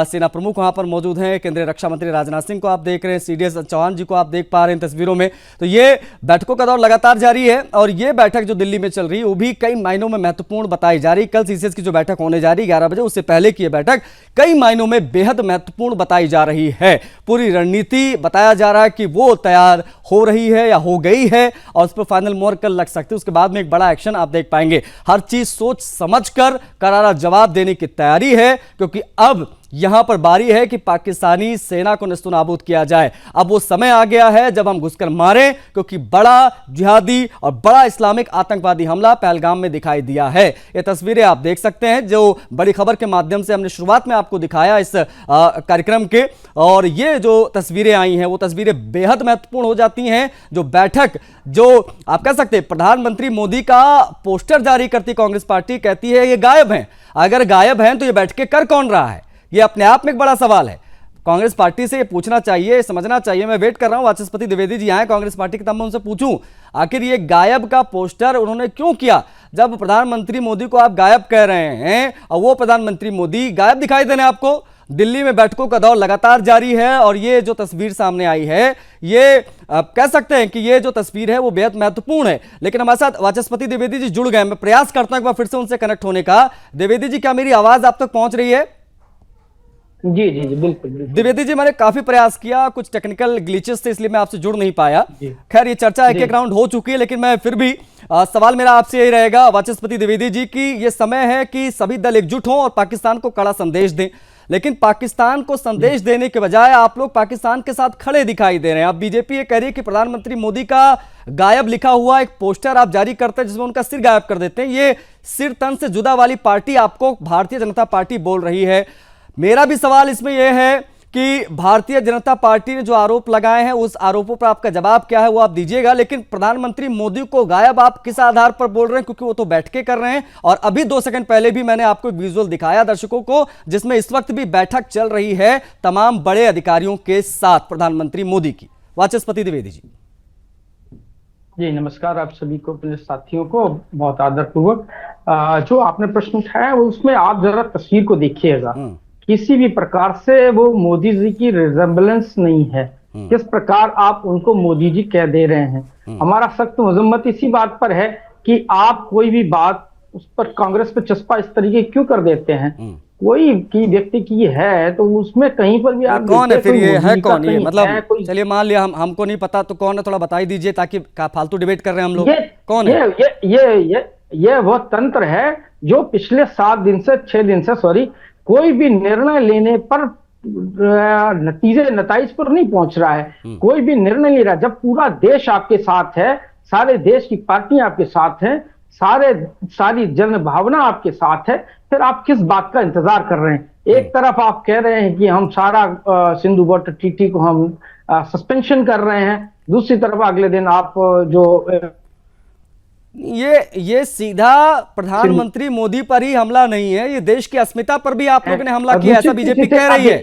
सेना प्रमुख वहां पर मौजूद हैं, केंद्रीय रक्षा मंत्री राजनाथ सिंह को आप देख रहे हैं, सीडीएस चौहान जी को आप देख पा रहे हैं तस्वीरों में। तो ये बैठकों का दौर लगातार जारी है और ये बैठक जो दिल्ली में चल रही है वो भी कई मायनों में महत्वपूर्ण बताई जा रही। कल सीसीएस की जो बैठक होने जा रही 11 बजे, उससे पहले की ये बैठक कई मायनों में बेहद महत्वपूर्ण बताई जा रही है। पूरी रणनीति बताया जा रहा है कि वो तैयार हो रही है या हो गई है और उस पर फाइनल मोहर कल लग सकती है। उसके बाद में एक बड़ा एक्शन आप देख पाएंगे। हर चीज सोच समझकर करारा जवाब देने की तैयारी है, क्योंकि अब यहां पर बारी है कि पाकिस्तानी सेना को नेस्तनाबूद किया जाए। अब वो समय आ गया है जब हम घुसकर मारें, क्योंकि बड़ा जिहादी और बड़ा इस्लामिक आतंकवादी हमला पहलगाम में दिखाई दिया है। ये तस्वीरें आप देख सकते हैं जो बड़ी खबर के माध्यम से हमने शुरुआत में आपको दिखाया इस कार्यक्रम के, और ये जो तस्वीरें आई हैं वो तस्वीरें बेहद महत्वपूर्ण हो जाती हैं। जो बैठक, जो आप कह सकते हैं प्रधानमंत्री मोदी का पोस्टर जारी करती कांग्रेस पार्टी, कहती है ये गायब हैं। अगर गायब हैं तो ये बैठकें कर कौन रहा है, ये अपने आप में एक बड़ा सवाल है। कांग्रेस पार्टी से ये पूछना चाहिए, समझना चाहिए। मैं वेट कर रहा हूं वाचस्पति द्विवेदी जी आए कांग्रेस पार्टी के, तब मैं उनसे पूछूं आखिर ये गायब का पोस्टर उन्होंने क्यों किया। जब प्रधानमंत्री मोदी को आप गायब कह रहे हैं और वो प्रधानमंत्री मोदी गायब दिखाई देने आपको। दिल्ली में बैठकों का दौर लगातार जारी है और ये जो तस्वीर सामने आई है, ये आप कह सकते हैं कि ये जो तस्वीर है वो बेहद महत्वपूर्ण है। लेकिन हमारे साथ वाचस्पति द्विवेदी जी जुड़ गए, मैं प्रयास करता हूं एक बार फिर से उनसे कनेक्ट होने का। द्विवेदी जी, क्या मेरी आवाज आप तक पहुंच रही है? जी जी जी बिल्कुल। द्विवेदी जी, मैंने काफी प्रयास किया, कुछ टेक्निकल ग्लिचेस थे इसलिए मैं आपसे जुड़ नहीं पाया। खैर ये चर्चा एक राउंड हो चुकी है, लेकिन मैं फिर भी सवाल मेरा आपसे यही रहेगा वाचस्पति द्विवेदी जी की ये समय है कि सभी दल एकजुट हों और पाकिस्तान को कड़ा संदेश दें। लेकिन पाकिस्तान को संदेश देने के बजाय आप लोग पाकिस्तान के साथ खड़े दिखाई दे रहे हैं। अब बीजेपी ये कह रही है कि प्रधानमंत्री मोदी का गायब लिखा हुआ एक पोस्टर आप जारी करते हैं जिसमें उनका सिर गायब कर देते हैं। ये सिर तन से जुदा वाली पार्टी आपको भारतीय जनता पार्टी बोल रही है। मेरा भी सवाल इसमें यह है कि भारतीय जनता पार्टी ने जो आरोप लगाए हैं उस आरोपों पर आपका जवाब क्या है वो आप दीजिएगा। लेकिन प्रधानमंत्री मोदी को गायब आप किस आधार पर बोल रहे हैं, क्योंकि वो तो बैठकें कर रहे हैं। और अभी 2 सेकंड पहले भी मैंने आपको एक विजुअल दिखाया दर्शकों को, जिसमें इस वक्त भी बैठक चल रही है तमाम बड़े अधिकारियों के साथ प्रधानमंत्री मोदी की। वाचस्पति द्विवेदी जी। जी नमस्कार आप सभी को, अपने साथियों को बहुत आदरपूर्वक। जो आपने प्रश्न उठाया उसमें आप जरा तस्वीर को देखिएगा। किसी भी प्रकार से वो मोदी जी की रिजेम्बलेंस नहीं है। किस प्रकार आप उनको मोदी जी कह दे रहे हैं। हमारा सख्त मजम्मत इसी बात पर है कि आप कोई भी बात उस पर कांग्रेस पर चस्पा इस तरीके क्यों कर देते हैं। कोई की व्यक्ति की है तो उसमें कहीं पर भी आप कौन है फिर, ये है कौन, ये मतलब चलिए मान लिया हमको नहीं पता तो कौन है, थोड़ा बताई दीजिए ताकि फालतू डिबेट कर रहे हैं हम लोग। कौन है? ये वह तंत्र है जो पिछले 6 दिन से कोई भी निर्णय लेने पर नतीज पर नहीं पहुंच रहा है। कोई भी निर्णय नहीं रहा। जब पूरा देश आपके साथ है, सारे देश की पार्टियां आपके साथ हैं, सारी जन भावना आपके साथ है, फिर आप किस बात का इंतजार कर रहे हैं। एक तरफ आप कह रहे हैं कि हम सारा सिंधु वाटर ट्रीटी को हम सस्पेंशन कर रहे हैं, दूसरी तरफ अगले दिन आप जो ये सीधा प्रधानमंत्री मोदी पर ही हमला नहीं है, ये देश की अस्मिता पर भी आप लोगों ने हमला किया, ऐसा बीजेपी कह रही है।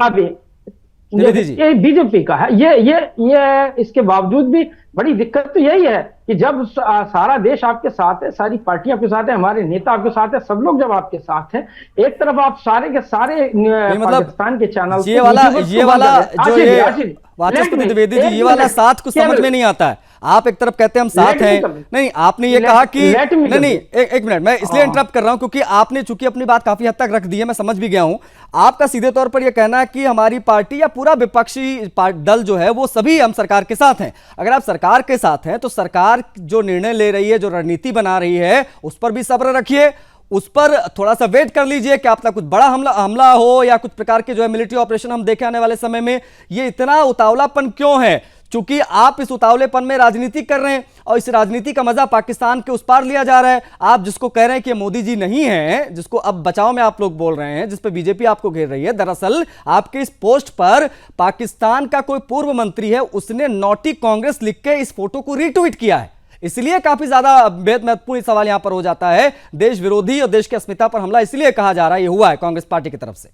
ये बीजेपी का है। ये इसके बावजूद भी बड़ी दिक्कत तो यही है कि जब सारा देश आपके साथ है, सारी पार्टियां आपके साथ है, हमारे नेता आपके साथ है, सब लोग जब आपके साथ हैं, एक तरफ आप सारे के सारे पाकिस्तान के चैनल ये वाला जो ये वाचस्पति द्विवेदी जी, ये वाला साथ को समझ में नहीं आता है। आप एक तरफ कहते हैं हम साथ हैं, नहीं आपने ये कहा कि नहीं एक मिनट, मैं इसलिए इंटरप्ट कर रहा हूं क्योंकि आपने चूंकि अपनी बात काफी हद तक रख दी है, मैं समझ भी गया हूं। आपका सीधे तौर पर यह कहना है कि हमारी पार्टी या पूरा विपक्षी दल जो है वो सभी हम सरकार के साथ हैं। अगर आप सरकार के साथ हैं तो सरकार जो निर्णय ले रही है, जो रणनीति बना रही है, उस पर भी सब्र रखिए, उस पर थोड़ा सा वेट कर लीजिए कि आप तक कुछ बड़ा हमला हो या कुछ प्रकार के जो है मिलिट्री ऑपरेशन हम देखें आने वाले समय में। ये इतना उतावलापन क्यों है? चूंकि आप इस उतावलेपन में राजनीति कर रहे हैं और इस राजनीति का मजा पाकिस्तान के उस पार लिया जा रहा है। आप जिसको कह रहे हैं कि मोदी जी नहीं है, जिसको अब बचाव में आप लोग बोल रहे हैं, जिस पे बीजेपी आपको घेर रही है, दरअसल आपके इस पोस्ट पर पाकिस्तान का कोई पूर्व मंत्री है, उसने नॉटी कांग्रेस लिख के इस फोटो को रीट्वीट किया है। इसलिए काफी ज्यादा बेहद महत्वपूर्ण सवाल यहां पर हो जाता है। देश विरोधी और देश की अस्मिता पर हमला इसलिए कहा जा रहा है, ये हुआ है कांग्रेस पार्टी की तरफ से।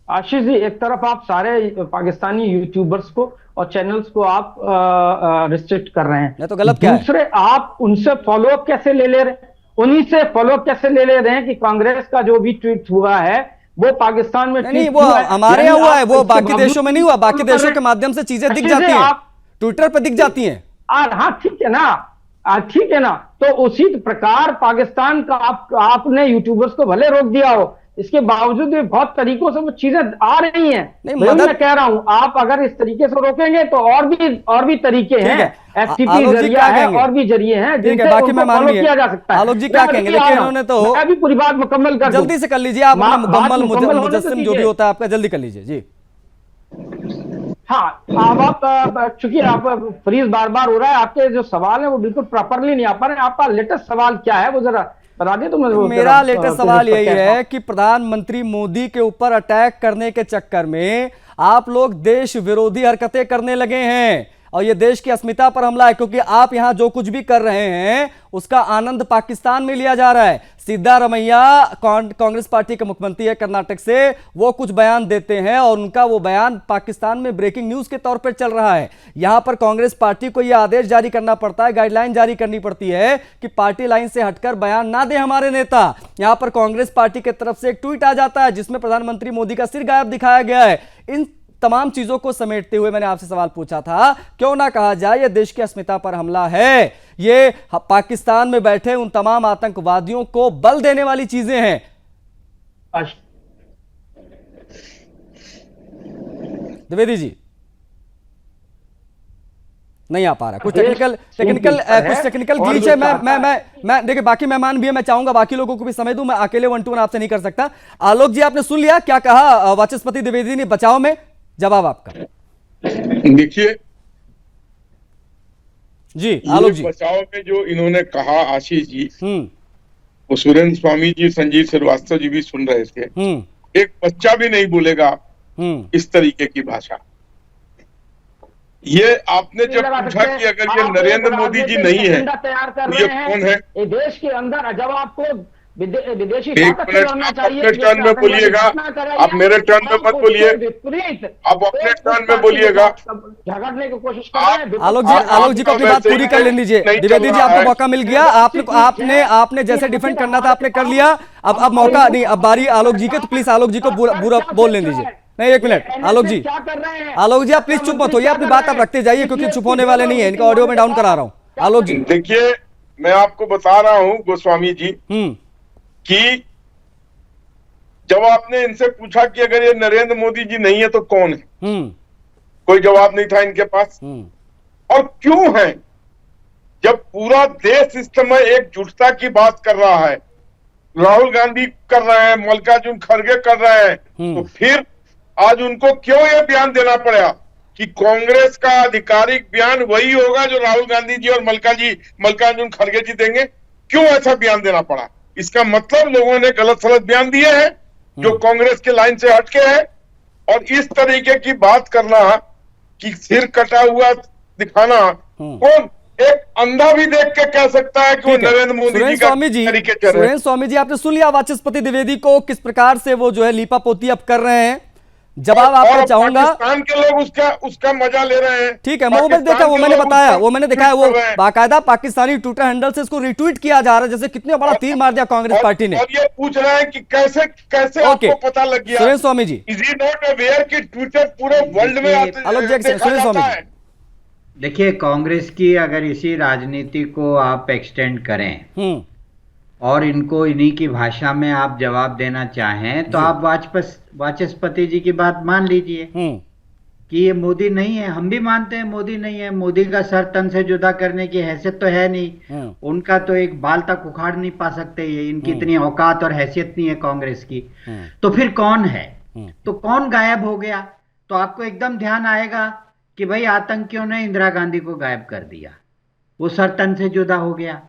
आशीष जी, एक तरफ आप सारे पाकिस्तानी यूट्यूबर्स को और चैनल्स को आप रिस्ट्रिक्ट कर रहे हैं, तो गलत क्या है? दूसरे आप उनसे फॉलोअप कैसे ले रहे हैं? उन्हीं से फॉलोअप कैसे ले रहे हैं कि कांग्रेस का जो भी ट्वीट हुआ है वो पाकिस्तान में नहीं, वो हमारे यहाँ हुआ है, वो बाकी देशों में नहीं हुआ। बाकी देशों के माध्यम से चीजें दिख जाती हैं, ट्विटर पर दिख जाती हैं। हाँ ठीक है ना, ठीक है ना। तो उसी प्रकार पाकिस्तान का आपने यूट्यूबर्स को भले रोक दिया हो, इसके बावजूद भी बहुत तरीकों से वो चीजें आ रही हैं। मैं कह रहा हूं, आप अगर इस तरीके से रोकेंगे तो और भी तरीके हैं, FTP जरिया है, और भी जरिए हैं जिनसे बाकी मैं मान लिया किया जा सकता है। आलोक जी क्या कहेंगे? देखिए इन्होंने तो मैं भी पूरी बात मुकम्मल कर जल्दी से कर लीजिए आप, मुकम्मल मुजस्सिम जो भी होता है आपका, जल्दी कर लीजिए जी। हाँ, अब आप चूंकि आप फ्रीज बार बार हो रहा है, आपके जो सवाल है वो बिल्कुल प्रॉपरली नहीं आ पा रहे हैं। आपका लेटेस्ट सवाल क्या है वो जरा बता दें। तो मेरा लेटेस्ट सवाल यही है कि प्रधानमंत्री मोदी के ऊपर अटैक करने के चक्कर में आप लोग देश विरोधी हरकतें करने लगे हैं, और ये देश की अस्मिता पर हमला है, क्योंकि आप यहां जो कुछ भी कर रहे हैं उसका आनंद पाकिस्तान में लिया जा रहा है। सिद्धारमैया कांग्रेस पार्टी के मुख्यमंत्री है कर्नाटक से, वो कुछ बयान देते हैं और उनका वो बयान पाकिस्तान में ब्रेकिंग न्यूज के तौर पर चल रहा है। यहां पर कांग्रेस पार्टी को यह आदेश जारी करना पड़ता है, गाइडलाइन जारी करनी पड़ती है कि पार्टी लाइन से हटकर बयान ना दे हमारे नेता। यहां पर कांग्रेस पार्टी की तरफ से एक ट्वीट आ जाता है जिसमें प्रधानमंत्री मोदी का सिर गायब दिखाया गया है। इन तमाम चीजों को समेटते हुए मैंने आपसे सवाल पूछा था, क्यों ना कहा जाए यह देश की अस्मिता पर हमला है, ये पाकिस्तान में बैठे उन तमाम आतंकवादियों को बल देने वाली चीजें हैं। द्विवेदी जी नहीं आ पा रहा, कुछ टेक्निकल ग्लिच है। मैं देखिए बाकी मेहमान भी है, मैं चाहूंगा बाकी लोगों को भी समय दूं, मैं अकेले 1-2-1 आपसे नहीं कर सकता। आलोक जी आपने सुन लिया क्या कहा वाचस्पति द्विवेदी ने बचाव में? जवाब आपका। देखिए जी आलोक जी, बचाव में जो इन्होंने कहा आशीष जी, वो सुरेंद्र स्वामी जी, संजीव श्रीवास्तव जी भी सुन रहे थे। एक बच्चा भी नहीं बोलेगा इस तरीके की भाषा। ये आपने जब पूछा कि अगर ये नरेंद्र मोदी जी नहीं है तो ये कौन है? देश के अंदर जब आपको विदेशी एक मिनट, आप अपने टर्न में बोलिएगा, आप मेरे टर्न में मत बोलिए, आप अपने टर्न में बोलिएगा। झगड़ने की कोशिश कर रहे हैं। आलोक जी को अपनी बात पूरी कर लेने दीजिए। द्विवेदी जी आपको मौका मिल गया, आपने जैसे डिफेंड करना था आपने कर लिया, अब मौका नहीं, अब बारी आलोक जी के, तो प्लीज आलोक जी को बुरा बोल लेने दीजिए। नहीं एक मिनट आलोक जी, आप प्लीज चुप मत होइए, अपनी बात आप रखते जाइए क्योंकि चुप होने वाले नहीं है, इनका ऑडियो में डाउन करा रहा हूँ। आलोक जी देखिए, मैं आपको बता रहा हूँ गोस्वामी जी कि जब आपने इनसे पूछा कि अगर ये नरेंद्र मोदी जी नहीं है तो कौन है, कोई जवाब नहीं था इनके पास। और क्यों है? जब पूरा देश इस समय एकजुटता की बात कर रहा है, राहुल गांधी कर रहे हैं, मल्लिकार्जुन खड़गे कर रहे हैं, तो फिर आज उनको क्यों ये बयान देना पड़ा कि कांग्रेस का आधिकारिक बयान वही होगा जो राहुल गांधी जी और मल्लिकार्जुन खड़गे जी देंगे? क्यों ऐसा बयान देना पड़ा? इसका मतलब लोगों ने गलत सलत बयान दिए हैं जो कांग्रेस के लाइन से हटके है। और इस तरीके की बात करना कि सिर कटा हुआ दिखाना, कौन एक अंधा भी देख के कह सकता है कि वो नरेंद्र मोदी जी का तरीके चल रहे हैं। स्वामी जी आपने सुन लिया वाचस्पति द्विवेदी को किस प्रकार से वो जो है लीपा पोती अब कर रहे हैं। जवाब आपको चाहूंगा। पाकिस्तान के लोग उसका मजा ले रहे हैं। ठीक है, वो मैंने देखा, वो मैंने बताया, वो मैंने देखा है, वो बाकायदा पाकिस्तानी ट्विटर हैंडल से इसको रिट्वीट किया जा रहा है, जैसे कितने बड़ा तीर मार दिया कांग्रेस पार्टी ने। और ये पूछ रहे हैं कि कैसे आपको पता लग गया? Surendra Swami ji, is he not aware कि ट्विटर पूरे वर्ल्ड में सुरेंद्र स्वामी जी, देखिए कांग्रेस की अगर इसी राजनीति को आप एक्सटेंड करें और इनको इन्हीं की भाषा में आप जवाब देना चाहें तो आप वाचस्पति जी की बात मान लीजिए कि ये मोदी नहीं है। हम भी मानते हैं मोदी नहीं है, मोदी का सर तन से जुदा करने की हैसियत तो है नहीं, उनका तो एक बाल तक उखाड़ नहीं पा सकते ये, इनकी इतनी औकात और हैसियत नहीं है कांग्रेस की। तो फिर कौन है? तो कौन गायब हो गया? तो आपको एकदम ध्यान आएगा कि भाई आतंकियों ने इंदिरा गांधी को गायब कर दिया, वो सर तन से जुदा हो गया।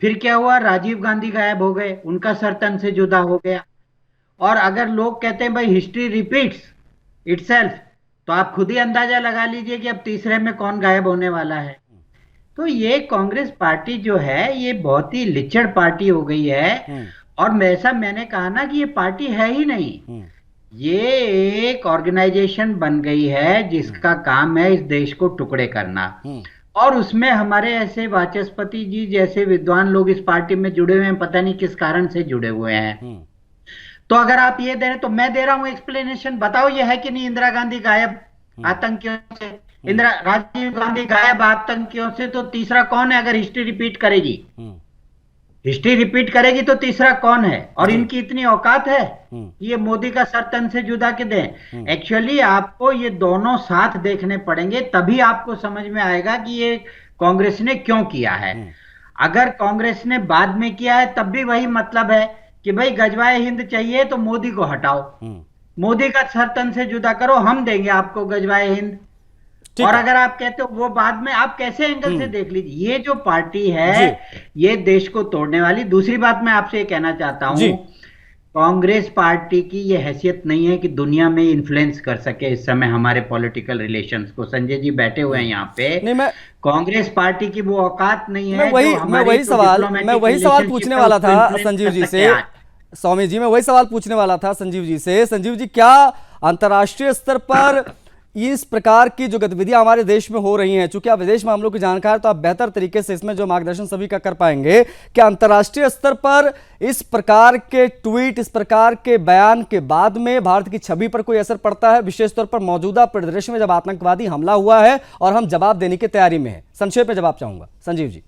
फिर क्या हुआ? राजीव गांधी गायब हो गए, उनका सर तन से जुदा हो गया। और अगर लोग कहते हैं भाई हिस्ट्री रिपीट्स इटसेल्फ, तो आप खुद ही अंदाजा लगा लीजिए कि अब तीसरे में कौन गायब होने वाला है। तो ये कांग्रेस पार्टी जो है ये बहुत ही लिचड़ पार्टी हो गई है। और ऐसा मैंने कहा ना कि ये पार्टी है ही नहीं, ये एक ऑर्गेनाइजेशन बन गई है जिसका काम है इस देश को टुकड़े करना, और उसमें हमारे ऐसे वाचस्पति जी जैसे विद्वान लोग इस पार्टी में जुड़े हुए हैं, पता नहीं किस कारण से जुड़े हुए हैं। तो अगर आप ये दे रहे तो मैं दे रहा हूं एक्सप्लेनेशन, बताओ ये है कि नहीं इंदिरा गांधी गायब आतंकियों से, राजीव गांधी गायब आतंकियों से, तो तीसरा कौन है? अगर हिस्ट्री रिपीट करेगी, हिस्ट्री रिपीट करेगी तो तीसरा कौन है? और इनकी इतनी औकात है ये मोदी का सर तन से जुदा के दें। एक्चुअली आपको ये दोनों साथ देखने पड़ेंगे, तभी आपको समझ में आएगा कि ये कांग्रेस ने क्यों किया है। अगर कांग्रेस ने बाद में किया है तब भी वही मतलब है कि भाई गजवाए हिंद चाहिए तो मोदी को हटाओ, मोदी का सर तन से जुदा करो, हम देंगे आपको गजवाए हिंद। और अगर आप कहते हो वो बाद में, आप कैसे एंगल से देख लीजिए, ये जो पार्टी है ये देश को तोड़ने वाली। दूसरी बात मैं आपसे ये कहना चाहता हूं, कांग्रेस पार्टी की ये हैसियत नहीं है कि दुनिया में इन्फ्लुएंस कर सके इस समय हमारे पॉलिटिकल रिलेशंस को। संजय जी बैठे हुए हैं यहाँ पे, कांग्रेस पार्टी की वो औकात नहीं है। मैं वही सवाल पूछने वाला था संजीव जी से, स्वामी जी, मैं वही सवाल पूछने वाला था संजीव जी से। संजीव जी, क्या अंतर्राष्ट्रीय स्तर पर इस प्रकार की जो गतिविधियां हमारे देश में हो रही हैं, चूंकि आप विदेश मामलों की जानकार, तो आप बेहतर तरीके से इसमें जो मार्गदर्शन सभी का कर पाएंगे, क्या अंतर्राष्ट्रीय स्तर पर इस प्रकार के ट्वीट, इस प्रकार के बयान के बाद में भारत की छवि पर कोई असर पड़ता है, विशेष तौर पर मौजूदा परिदृश्य में जब आतंकवादी हमला हुआ है और हम जवाब देने की तैयारी में है? संक्षेप में जवाब चाहूंगा संजीव जी।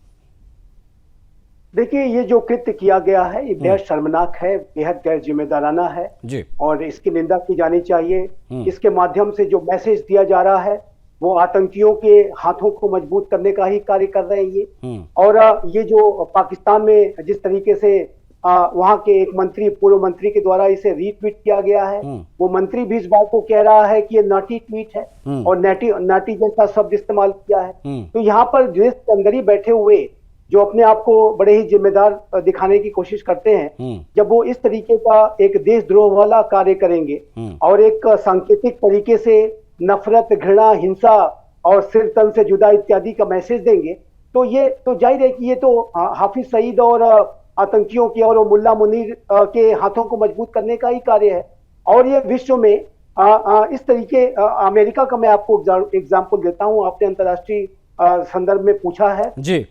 देखिए, ये जो कृत्य किया गया है ये बेहद शर्मनाक है, बेहद गैर जिम्मेदाराना है जी। और इसकी निंदा की जानी चाहिए। इसके माध्यम से जो मैसेज दिया जा रहा है वो आतंकियों के हाथों को मजबूत करने का ही कार्य कर रहे हैं ये। और ये जो पाकिस्तान में जिस तरीके से वहां के एक मंत्री, पूर्व मंत्री के द्वारा इसे रीट्वीट किया गया है, वो मंत्री भी इस बात को कह रहा है कि ये नाटी ट्वीट है और नाटी जैसा शब्द इस्तेमाल किया है। तो यहाँ पर देश के अंदर ही बैठे हुए जो अपने आप को बड़े ही जिम्मेदार दिखाने की कोशिश करते हैं, जब वो इस तरीके का एक देशद्रोह वाला कार्य करेंगे और एक सांकेतिक तरीके से नफरत, घृणा, हिंसा और सिर तन से जुदा इत्यादि का मैसेज देंगे, तो ये तो जाहिर है कि ये तो हाफिज सईद और आतंकियों के और मुल्ला मुनीर के हाथों को मजबूत करने का ही कार्य है। और ये विश्व में इस तरीके, अमेरिका का मैं आपको एग्जाम्पल देता हूँ, आपने अंतर्राष्ट्रीय संदर्भ में पूछा है।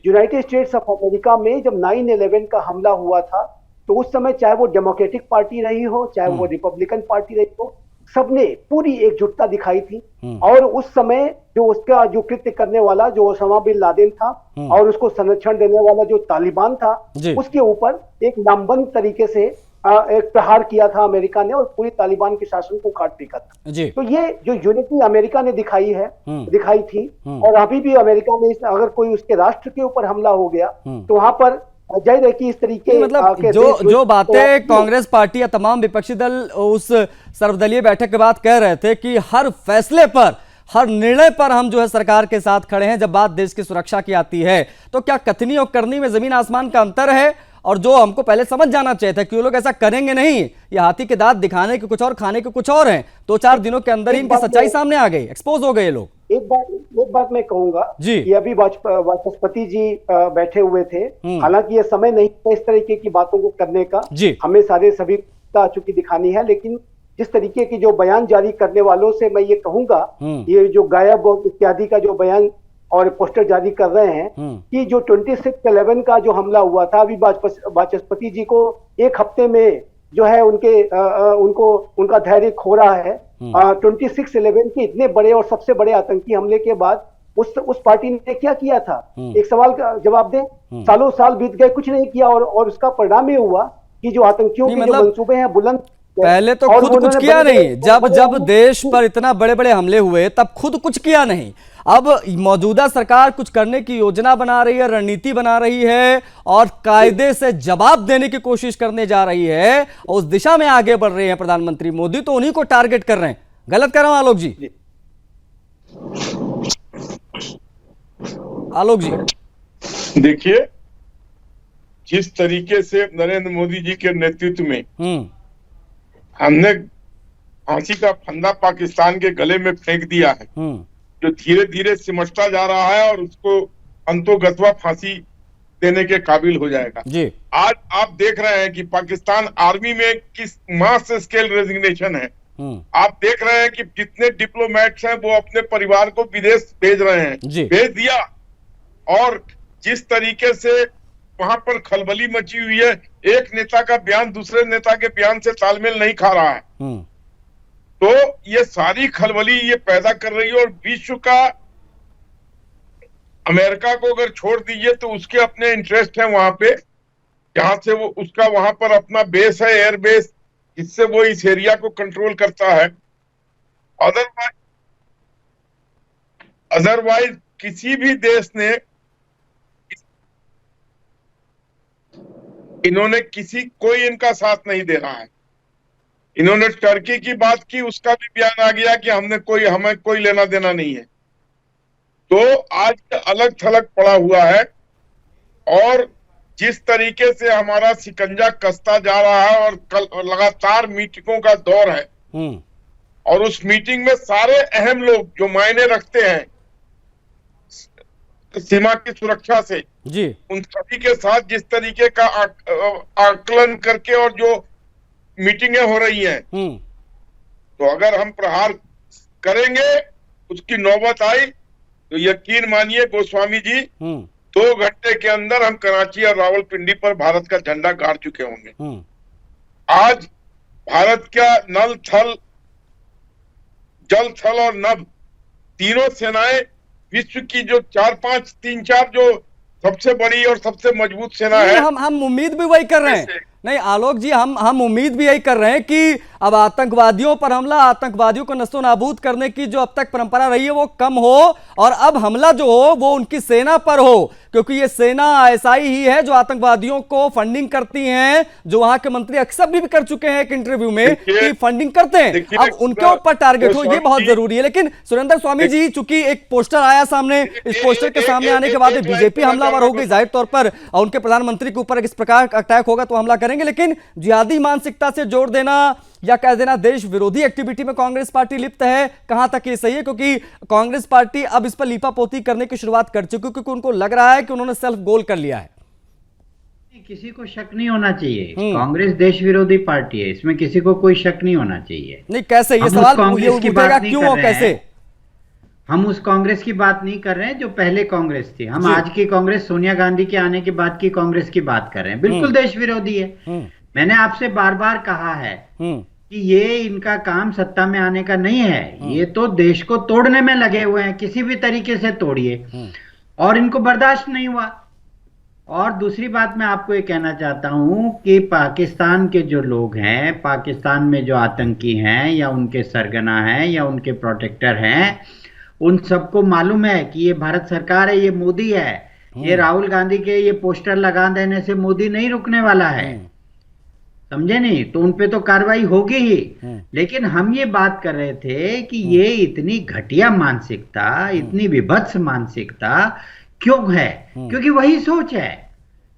यूनाइटेड स्टेट्स ऑफ अमेरिका में जब 9/11 का हमला हुआ था तो उस समय चाहे वो डेमोक्रेटिक पार्टी रही हो, चाहे वो रिपब्लिकन पार्टी रही हो, सबने पूरी एकजुटता दिखाई थी। और उस समय जो उसका जो कृत्य करने वाला जो ओसामा बिन लादेन था और उसको संरक्षण देने वाला जो तालिबान था, उसके ऊपर एक नामबंद तरीके से एक प्रहार किया था अमेरिका ने और पूरी तालिबान के शासन को काट फेंका था। तो ये जो यूनिटी अमेरिका ने दिखाई थी, और अभी भी अमेरिका में अगर कोई उसके राष्ट्र के ऊपर हमला हो गया तो वहां पर जाहिर है कि इस तरीके मतलब जो बातें कांग्रेस पार्टी या तमाम विपक्षी दल उस सर्वदलीय बैठक के बाद कह रहे थे कि हर फैसले पर, हर निर्णय पर हम जो है सरकार के साथ खड़े हैं, जब बात देश की सुरक्षा की आती है, तो क्या कथनी और करनी में जमीन आसमान का अंतर है? और जो हमको पहले समझ जाना चाहिए था कि वो लोग ऐसा करेंगे नहीं, ये हाथी के दांत दिखाने के कुछ और खाने के कुछ और हैं, 2-4 दिनों के अंदर ही इनकी सच्चाई सामने आ गई, एक्सपोज हो गए ये लोग। एक बात मैं कहूंगा कि अभी वाचस्पति जी बैठे हुए थे, हालांकि ये समय नहीं था इस तरीके की बातों को करने का, हमें सभी चुकी दिखानी है, लेकिन जिस तरीके की जो बयान जारी करने वालों से मैं ये कहूंगा, ये जो गायब इत्यादि का जो बयान और पोस्टर जारी कर रहे हैं कि जो 26/11 का जो हमला हुआ था, अभी वाचस्पति जी को एक हफ्ते में जो है उनका धैर्य खो रहा है। 26/11 के इतने बड़े और सबसे बड़े आतंकी हमले के बाद उस पार्टी ने क्या किया था? एक सवाल का जवाब दें। सालों साल बीत गए, कुछ नहीं किया, और उसका परिणाम ये हुआ कि जो आतंकियों के जो मंसूबे हैं बुलंद, पहले तो खुद कुछ किया नहीं, जब देश पर इतना बड़े बड़े हमले हुए तब खुद कुछ किया नहीं। अब मौजूदा सरकार कुछ करने की योजना बना रही है, रणनीति बना रही है और कायदे से जवाब देने की कोशिश करने जा रही है, और उस दिशा में आगे बढ़ रहे हैं प्रधानमंत्री मोदी, तो उन्हीं को टारगेट कर रहे हैं। गलत कर रहा हूं आलोक जी? आलोक जी देखिए, जिस तरीके से नरेंद्र मोदी जी के नेतृत्व में हमने फांसी का फंदा पाकिस्तान के गले में फेंक दिया है, जो धीरे धीरे सिमटता जा रहा है और उसको अंतोगत्वा फांसी देने के काबिल हो जाएगा। आज आप देख रहे हैं कि पाकिस्तान आर्मी में किस मास स्केल रेजिग्नेशन है, आप देख रहे हैं कि जितने डिप्लोमेट्स हैं वो अपने परिवार को विदेश भेज रहे हैं, भेज दिया। और जिस तरीके से वहां पर खलबली मची हुई है, एक नेता का बयान दूसरे नेता के बयान से तालमेल नहीं खा रहा है, तो ये सारी खलबली ये पैदा कर रही है। और विश्व का, अमेरिका को अगर छोड़ दीजिए तो उसके अपने इंटरेस्ट है वहां पे, जहां से वो उसका वहां पर अपना बेस है, एयर बेस, जिससे वो इस एरिया को कंट्रोल करता है। अदरवाइज किसी भी देश ने, इन्होंने कोई इनका साथ नहीं दे रहा है। इन्होंने टर्की की बात की, उसका भी बयान आ गया कि हमें कोई लेना देना नहीं है। तो आज अलग थलग पड़ा हुआ है। और जिस तरीके से हमारा शिकंजा कसता जा रहा है और कल लगातार मीटिंगों का दौर है, और उस मीटिंग में सारे अहम लोग जो मायने रखते हैं सीमा की सुरक्षा से जी, उन सभी के साथ जिस तरीके का आकलन करके और जो मीटिंगें हो रही हैं, तो अगर हम प्रहार करेंगे, उसकी नौबत आई, तो यकीन मानिए गोस्वामी जी, 2 घंटे के अंदर हम कराची और रावलपिंडी पर भारत का झंडा गाड़ चुके होंगे। आज भारत का नल थल, जल थल और नभ, तीनों सेनाएं विश्व की जो 3-4 जो सबसे बड़ी और सबसे मजबूत सेना है, हम उम्मीद भी वही कर रहे हैं। नहीं आलोक जी, हम उम्मीद भी यही कर रहे हैं कि अब आतंकवादियों पर हमला, आतंकवादियों को नस्तो नाबूद करने की जो अब तक परंपरा रही है वो कम हो, और अब हमला जो हो वो उनकी सेना पर हो, क्योंकि ये सेना आईएसआई ही है जो आतंकवादियों को फंडिंग करती हैं, जो वहां के मंत्री अक्सर भी कर चुके हैं एक इंटरव्यू में कि फंडिंग करते हैं। अब उनके ऊपर टारगेट हो, ये बहुत जरूरी है। लेकिन सुरेंद्र स्वामी जी, चूंकि एक पोस्टर आया सामने, इस पोस्टर के सामने आने के बाद बीजेपी हमलावर हो गई, जाहिर तौर पर उनके प्रधानमंत्री के ऊपर इस प्रकार अटैक होगा तो हमला करेंगे। लेकिन जिहादी मानसिकता से जोड़ देना या कह देना देश विरोधी एक्टिविटी में कांग्रेस पार्टी लिप्त है, कहां तक ये सही है? क्योंकि कांग्रेस पार्टी अब इस पर लीपापोती करने की शुरुआत कर चुकी है, क्योंकि उनको लग रहा है कि उन्होंने सेल्फ गोल कर लिया है। किसी को शक नहीं होना चाहिए, कांग्रेस देश विरोधी पार्टी है, इसमें किसी को कोई शक नहीं होना चाहिए। नहीं, कैसे ये सवाल उठेगा, क्यों और कैसे? हम उस कांग्रेस की बात नहीं कर रहे हैं जो पहले कांग्रेस थी, हम आज की कांग्रेस, सोनिया गांधी के आने के बाद की कांग्रेस की बात कर रहे हैं। बिल्कुल देश विरोधी है। मैंने आपसे बार बार कहा है कि ये इनका काम सत्ता में आने का नहीं है, ये तो देश को तोड़ने में लगे हुए हैं, किसी भी तरीके से तोड़िए, और इनको बर्दाश्त नहीं हुआ। और दूसरी बात मैं आपको ये कहना चाहता हूं कि पाकिस्तान के जो लोग हैं, पाकिस्तान में जो आतंकी हैं या उनके सरगना हैं या उनके प्रोटेक्टर हैं, उन सबको मालूम है कि ये भारत सरकार है, ये मोदी है, ये राहुल गांधी के ये पोस्टर लगा देने से मोदी नहीं रुकने वाला है, समझे नहीं? तो उनपे तो कार्रवाई होगी ही। लेकिन हम ये बात कर रहे थे कि ये इतनी घटिया मानसिकता, इतनी विभत्स मानसिकता क्यों है? क्योंकि वही सोच है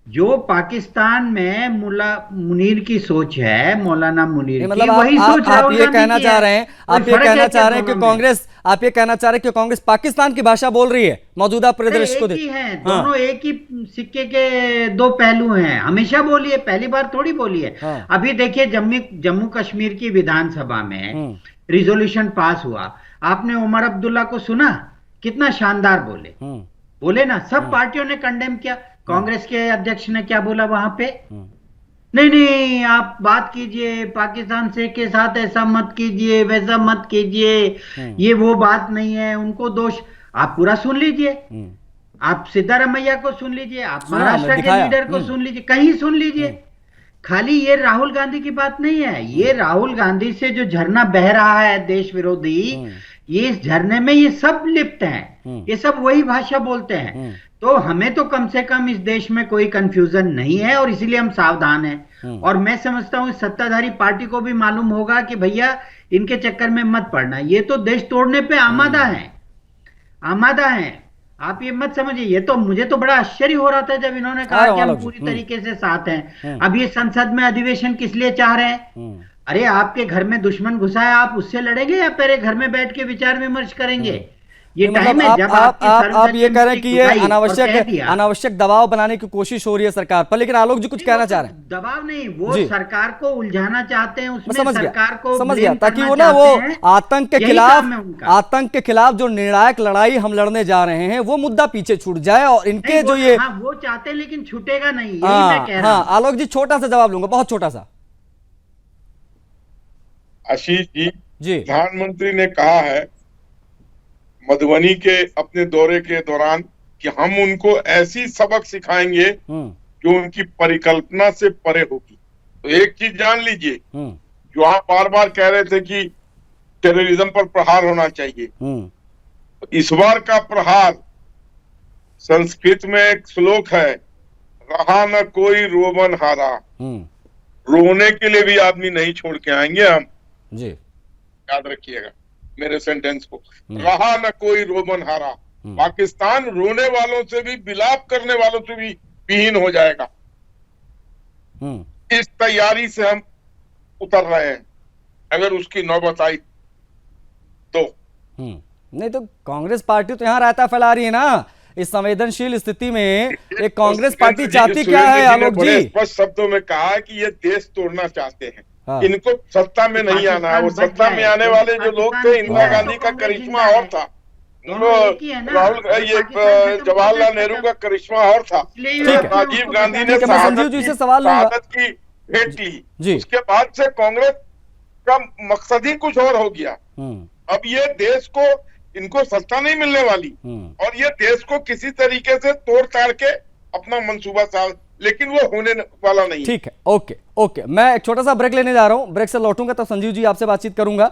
जो पाकिस्तान में मुल्ला मुनीर की सोच है, मौलाना मुनीर की वही सोच है। आप ये कहना चाह रहे हैं, आप ये कहना चाह रहे हैं कि कांग्रेस, आप ये कहना चाह रहे हैं कि कांग्रेस पाकिस्तान की भाषा बोल रही है मौजूदा परिदृश्य को देख। दोनों एक ही सिक्के के 2 पहलू हैं, हमेशा बोली है, पहली बार थोड़ी बोली है। अभी देखिए जम्मू कश्मीर की विधानसभा में रिजोल्यूशन पास हुआ, आपने उमर अब्दुल्ला को सुना? कितना शानदार बोले ना, सब पार्टियों ने कंडेम किया। कांग्रेस के अध्यक्ष ने क्या बोला वहां पे? नहीं आप बात कीजिए, पाकिस्तान से के साथ ऐसा मत कीजिए, वैसा मत कीजिए, ये वो बात नहीं है, उनको दोष। आप पूरा सुन लीजिए, आप सिद्धारमैया को सुन लीजिए, आप महाराष्ट्र के लीडर को सुन लीजिए, कहीं सुन लीजिए। खाली ये राहुल गांधी की बात नहीं है, ये राहुल गांधी से जो झरना बह रहा है देश विरोधी, ये इस झरने में ये सब लिप्त हैं, ये सब वही भाषा बोलते हैं। तो हमें तो कम से कम इस देश में कोई कंफ्यूजन नहीं है, और इसीलिए हम सावधान हैं। और मैं समझता हूं सत्ताधारी पार्टी को भी मालूम होगा कि भैया इनके चक्कर में मत पड़ना, ये तो देश तोड़ने पे आमादा है। आप ये मत समझिए। ये तो मुझे तो बड़ा आश्चर्य हो रहा था जब इन्होंने कहा कि हम पूरी तरीके से साथ हैं। अब ये संसद में अधिवेशन किस लिए चाह रहे हैं? अरे आपके घर में दुश्मन घुसा है, आप उससे लड़ेंगे या पहले घर में बैठ के विचार विमर्श करेंगे? ये टाइम है जब आप ये कह रहे हैं कि ये अनावश्यक दबाव बनाने की कोशिश हो रही है सरकार पर, लेकिन आलोक जी कुछ कहना चाह रहे हैं। दबाव नहीं, वो सरकार को उलझाना चाहते हैं, उसमें सरकार को समझ गया, ताकि वो ना वो आतंक के खिलाफ जो निर्णायक लड़ाई हम लड़ने जा रहे हैं वो मुद्दा पीछे छूट जाए और इनके जो ये वो चाहते हैं, लेकिन छूटेगा नहीं, यही मैं कह रहा हूं। आलोक जी छोटा सा जवाब लूंगा, बहुत छोटा सा। आशीष जी, प्रधानमंत्री ने कहा है मधुबनी के अपने दौरे के दौरान कि हम उनको ऐसी सबक सिखाएंगे जो उनकी परिकल्पना से परे होगी। तो एक चीज जान लीजिए, जो आप बार बार कह रहे थे कि टेररिज्म पर प्रहार होना चाहिए, तो इस बार का प्रहार, संस्कृत में एक श्लोक है, रहा न कोई रोवन हारा, रोने के लिए भी आदमी नहीं छोड़ के आएंगे हम जी, याद रखिएगा मेरे सेंटेंस को, रहा न कोई रोमन हारा। पाकिस्तान रोने वालों से भी, विलाप करने वालों से भी विहीन हो जाएगा। इस तैयारी से हम उतर रहे हैं, अगर उसकी नौबत आई तो। नहीं तो कांग्रेस पार्टी तो यहाँ रायता फैला रही है ना इस संवेदनशील स्थिति में। एक कांग्रेस पार्टी चाहती क्या है आलोक जी? स्पष्ट शब्दों में कहा है कि ये देश तोड़ना चाहते हैं। इनको सत्ता में नहीं आना है। वो सत्ता में आने वाले जो लोग थे, इंदिरा गांधी का करिश्मा और था, जवाहरलाल नेहरू का करिश्मा और था, राजीव गांधी ने संजीव जी से सवाल शहादत की भेंट ली, उसके बाद से कांग्रेस का मकसद ही कुछ और हो गया। अब ये देश को, इनको सत्ता नहीं मिलने वाली और ये देश को किसी तरीके से तोड़ ताड़ के अपना मंसूबा साल, लेकिन वो होने वाला नहीं। ठीक है, ओके, मैं एक छोटा सा ब्रेक लेने जा रहा हूं, ब्रेक से लौटूंगा तो संजीव जी आपसे बातचीत करूंगा।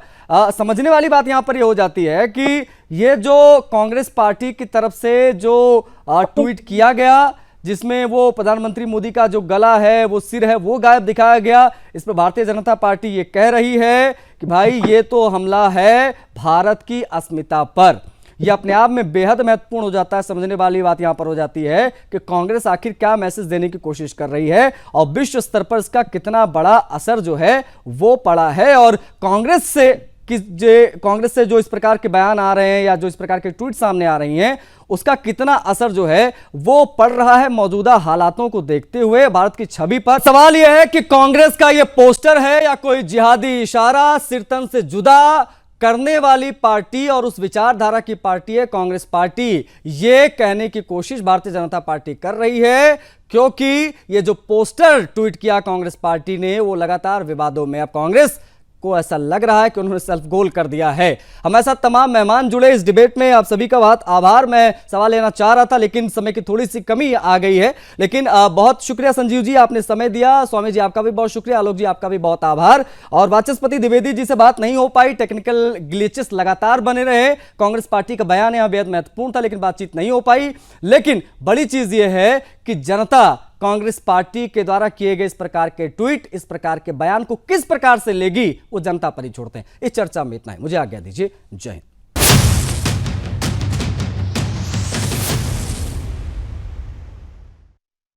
समझने वाली बात यहां पर ये हो जाती है कि ये जो कांग्रेस पार्टी की तरफ से जो ट्वीट किया गया, जिसमें वो प्रधानमंत्री मोदी का जो गला है, वो सिर है, वो गायब दिखाया गया, इस पर भारतीय जनता पार्टी ये कह रही है कि भाई ये तो हमला है भारत की अस्मिता पर। यह अपने आप में बेहद महत्वपूर्ण हो जाता है। समझने वाली बात यहां पर हो जाती है कि कांग्रेस आखिर क्या मैसेज देने की कोशिश कर रही है और विश्व स्तर पर इसका कितना बड़ा असर जो है वो पड़ा है, और कांग्रेस से जो इस प्रकार के बयान आ रहे हैं या जो इस प्रकार के ट्वीट सामने आ रही हैं, उसका कितना असर जो है वो पड़ रहा है मौजूदा हालातों को देखते हुए भारत की छवि पर। सवाल यह है कि कांग्रेस का यह पोस्टर है या कोई जिहादी इशारा, सिरतन से जुदा करने वाली पार्टी और उस विचारधारा की पार्टी है कांग्रेस पार्टी। ये कहने की कोशिश भारतीय जनता पार्टी कर रही है, क्योंकि ये जो पोस्टर ट्वीट किया कांग्रेस पार्टी ने वो लगातार विवादों में। अब कांग्रेस को ऐसा लग रहा है कि उन्होंने सेल्फ गोल कर दिया है। हमारे साथ तमाम मेहमान जुड़े इस डिबेट में, आप सभी का बहुत आभार। मैं सवाल लेना चाह रहा था लेकिन समय की थोड़ी सी कमी आ गई है, लेकिन बहुत शुक्रिया संजीव जी, आपने समय दिया। स्वामी जी आपका भी बहुत शुक्रिया, आलोक जी आपका भी बहुत आभार। और वाचस्पति द्विवेदी जी से बात नहीं हो पाई, टेक्निकल ग्लिचेस लगातार बने रहे। कांग्रेस पार्टी का बयान यहां बेहद महत्वपूर्ण था लेकिन बातचीत नहीं हो पाई। लेकिन बड़ी चीज यह है कि जनता कांग्रेस पार्टी के द्वारा किए गए इस प्रकार के ट्वीट, इस प्रकार के बयान को किस प्रकार से लेगी वो जनता पर ही छोड़ते हैं। इस चर्चा में इतना ही, मुझे आज्ञा दीजिए। जय हिंद।